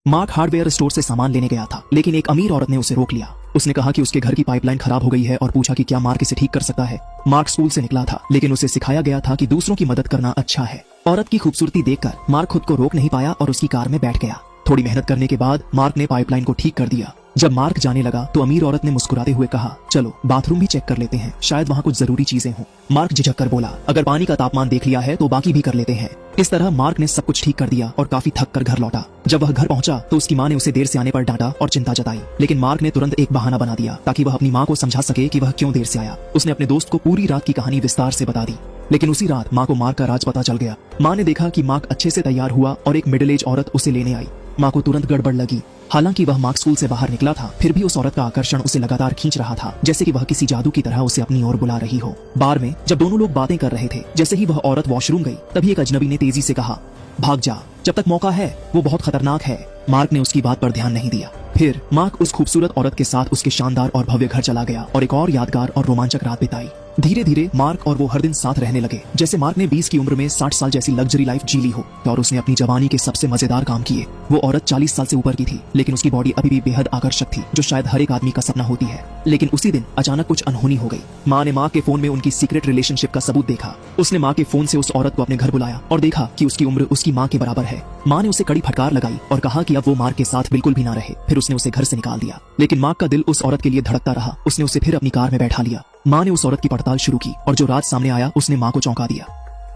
Mark hardware store से सामान लेने गया था, लेकिन एक अमीर औरत ने उसे रोक लिया। उसने कहा कि उसके घर की पाइपलाइन खराब हो गई है और पूछा कि क्या मार्क इसे ठीक कर सकता है। मार्क स्कूल से निकला था, लेकिन उसे सिखाया गया था कि दूसरों की मदद करना अच्छा है। औरत की खूबसूरती देखकर मार्क खुद को रोक नहीं पाया और उसकी कार में बैठ गया। थोड़ी मेहनत करने के बाद मार्क ने पाइपलाइन को ठीक कर दिया। जब मार्क जाने लगा तो अमीर औरत ने मुस्कुराते हुए कहा, चलो बाथरूम भी चेक कर लेते हैं, शायद वहाँ कुछ जरूरी चीजें हों। मार्क झिझक कर बोला, अगर पानी का तापमान देख लिया है तो बाकी भी कर लेते हैं। इस तरह मार्क ने सब कुछ ठीक कर दिया और काफी थक कर घर लौटा। जब वह घर पहुंचा तो उसकी माँ ने उसे देर से आने पर डांटा और चिंता जताई, लेकिन मार्क ने तुरंत एक बहाना बना दिया ताकि वह अपनी माँ को समझा सके कि वह क्यों देर से आया। उसने अपने दोस्त को पूरी रात की कहानी विस्तार से बता दी, लेकिन उसी रात माँ को मार्क का राज पता चल गया। माँ ने देखा कि मार्क अच्छे से तैयार हुआ और एक मिडिल एज औरत उसे लेने आई। माँ को तुरंत गड़बड़ लगी। हालांकि वह मार्क स्कूल से बाहर निकला था, फिर भी उस औरत का आकर्षण उसे लगातार खींच रहा था, जैसे कि वह किसी जादू की तरह उसे अपनी ओर बुला रही हो। बार में जब दोनों लोग बातें कर रहे थे, जैसे ही वह औरत वॉशरूम गई, तभी एक अजनबी ने तेजी से कहा, भाग जा, जब तक मौका है, वो बहुत खतरनाक है। मार्क ने उसकी बात पर ध्यान नहीं दिया। फिर मार्क उस खूबसूरत औरत के साथ उसके शानदार और भव्य घर चला गया और एक और यादगार और रोमांचक रात बिताई। धीरे धीरे मार्क और वो हर दिन साथ रहने लगे, जैसे मार्क ने 20 की उम्र में 60 साल जैसी लग्जरी लाइफ जी ली हो और उसने अपनी जवानी के सबसे मजेदार काम किए। वो औरत 40 साल से ऊपर की थी, लेकिन उसकी बॉडी अभी भी बेहद आकर्षक थी, जो शायद हर एक आदमी का सपना होती है। लेकिन उसी दिन अचानक कुछ अनहोनी हो गई। माँ ने मार्क के फोन में उनकी सीक्रेट रिलेशनशिप का सबूत देखा। उसने माँ के फोन से उस औरत को अपने घर बुलाया और देखा कि उसकी उम्र उसकी माँ के बराबर है। माँ ने उसे कड़ी फटकार लगाई और कहा कि अब वो मार्क के साथ बिल्कुल भी ना रहे। फिर उसने उसे घर से निकाल दिया, लेकिन मार्क का दिल उस औरत के लिए धड़कता रहा। उसने उसे फिर अपनी कार में बैठा लिया। माँ ने उस औरत की पड़ताल शुरू की और जो राज सामने आया उसने माँ को चौंका दिया।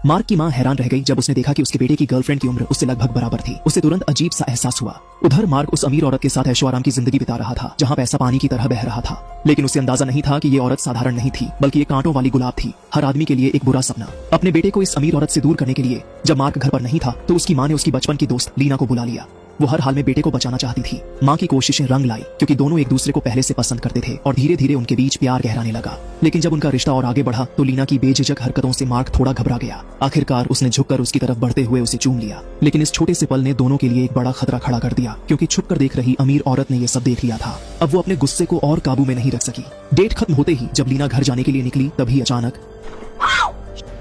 मार्क की माँ हैरान रह गई जब उसने देखा कि उसके बेटे की गर्लफ्रेंड की उम्र उससे लगभग बराबर थी। उसे तुरंत अजीब सा एहसास हुआ। उधर मार्क उस अमीर औरत के साथ ऐशो आराम की जिंदगी बिता रहा था, जहाँ पैसा पानी की तरह बह रहा था। लेकिन उसे अंदाजा नहीं था कि ये औरत साधारण नहीं थी, बल्कि एक कांटों वाली गुलाब थी, हर आदमी के लिए एक बुरा सपना। अपने बेटे को इस अमीर औरत से दूर करने के लिए जब मार्क घर पर नहीं था तो उसकी माँ ने उसकी बचपन की दोस्त लीना को बुला लिया। वो हर हाल में बेटे को बचाना चाहती थी। माँ की कोशिशें रंग लाई, क्योंकि दोनों एक दूसरे को पहले से पसंद करते थे और धीरे धीरे उनके बीच प्यार गहराने लगा। लेकिन जब उनका रिश्ता और आगे बढ़ा तो लीना की बेझिझक हरकतों से मार्क थोड़ा घबरा गया। आखिरकार उसने झुककर उसकी तरफ बढ़ते हुए उसे चूम लिया। लेकिन इस छोटे से पल ने दोनों के लिए एक बड़ा खतरा खड़ा कर दिया, क्योंकि छुपकर देख रही अमीर औरत ने ये सब देख लिया था। अब वो अपने गुस्से को और काबू में नहीं रख सकी। डेट खत्म होते ही जब लीना घर जाने के लिए निकली, तभी अचानक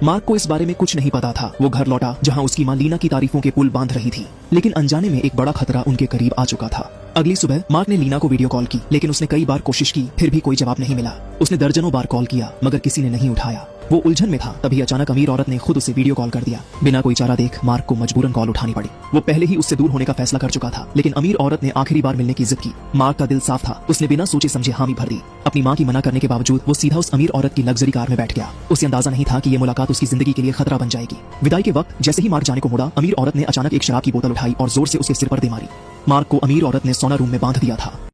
मार्क को इस बारे में कुछ नहीं पता था। वो घर लौटा जहां उसकी मां लीना की तारीफों के पुल बांध रही थी, लेकिन अनजाने में एक बड़ा खतरा उनके करीब आ चुका था। अगली सुबह मार्क ने लीना को वीडियो कॉल की, लेकिन उसने कई बार कोशिश की, फिर भी कोई जवाब नहीं मिला। उसने दर्जनों बार कॉल किया, मगर किसी ने नहीं उठाया। वो उलझन में था, तभी अचानक अमीर औरत ने खुद उसे वीडियो कॉल कर दिया। बिना कोई चारा देख मार्क को मजबूरन कॉल उठानी पड़ी। वो पहले ही उससे दूर होने का फैसला कर चुका था, लेकिन अमीर औरत ने आखिरी बार मिलने की जिद की। मार्क का दिल साफ था, उसने बिना सोचे समझे हामी भर दी। अपनी माँ की मना करने के बावजूद वो सीधा उस अमीर औरत की लग्जरी कार में बैठ गया। उसे अंदाजा नहीं था कि ये मुलाकात उसकी जिंदगी के लिए खतरा बन जाएगी। विदाई के वक्त जैसे ही मार्क जाने को मुड़ा, अमीर औरत ने अचानक एक शराब की बोतल उठाई और जोर से उसके सिर पर दे मारी। मार्क को अमीर औरत ने सोना रूम में बांध दिया था।